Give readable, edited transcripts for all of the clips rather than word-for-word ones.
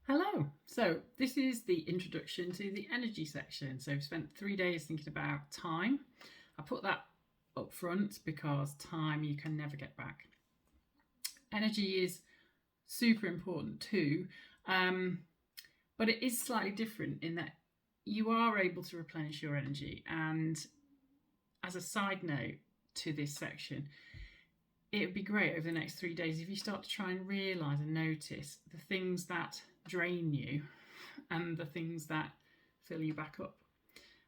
Hello. So this is the introduction to the energy section. So I've spent 3 days thinking about time. I put that up front because time you can never get back. Energy is super important too, but it is slightly different in that you are able to replenish your energy. And as a side note to this section, it would be great over the next 3 days if you start to try and realise and notice the things that drain you and the things that fill you back up.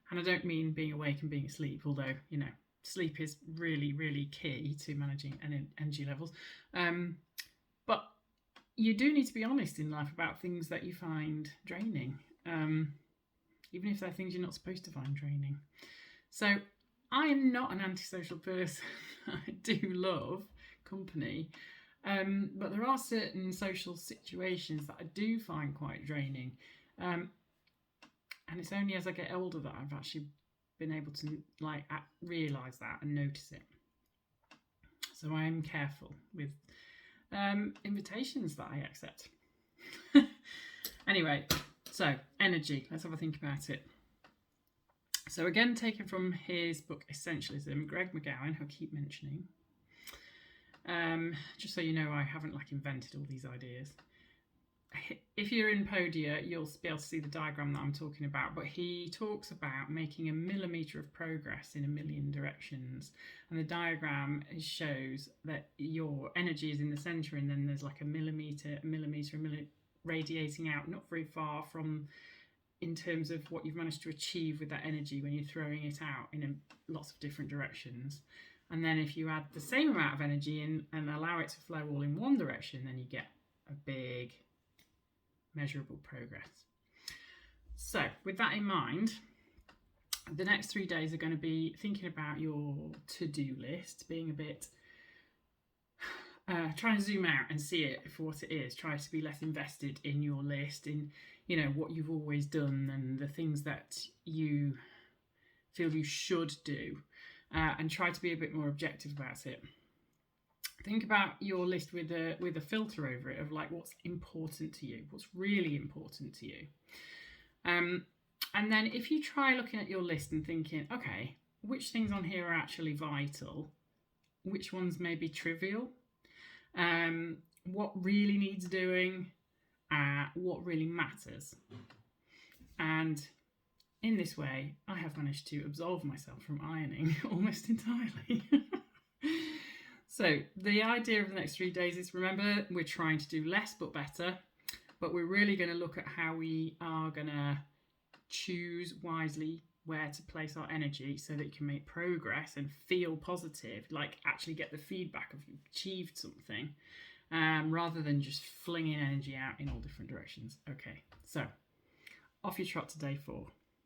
And I don't mean being awake and being asleep, although, sleep is really, really key to managing energy levels. But you do need to be honest in life about things that you find draining, even if they're things you're not supposed to find draining. So I am not an antisocial person. I do love company. But there are certain social situations that I do find quite draining. And it's only as I get older that I've actually been able to realise that and notice it. So I am careful with invitations that I accept. Anyway, so energy. Let's have a think about it. So again, taken from his book Essentialism, Greg McKeown, who I keep mentioning. Just so you know, I haven't invented all these ideas. If you're in Podia, you'll be able to see the diagram that I'm talking about, but he talks about making a millimetre of progress in a million directions, and the diagram shows that your energy is in the centre, and then there's a millimetre radiating out, not very far from, in terms of what you've managed to achieve with that energy when you're throwing it out in lots of different directions. And then if you add the same amount of energy in and allow it to flow all in one direction, then you get a big measurable progress. So with that in mind, the next 3 days are going to be thinking about your to-do list, being a bit try and zoom out and see it for what it is. Try to be less invested in your list, in what you've always done and the things that you feel you should do, and try to be a bit more objective about it. Think about your list with a filter over it of what's important to you, what's really important to you. And then if you try looking at your list and thinking, okay, which things on here are actually vital, which ones may be trivial, what really needs doing, what really matters. And in this way, I have managed to absolve myself from ironing almost entirely. So the idea of the next 3 days is, remember, we're trying to do less but better, but we're really going to look at how we are going to choose wisely where to place our energy so that you can make progress and feel positive, actually get the feedback of you've achieved something, rather than just flinging energy out in all different directions. Okay, so off you trot to day 4.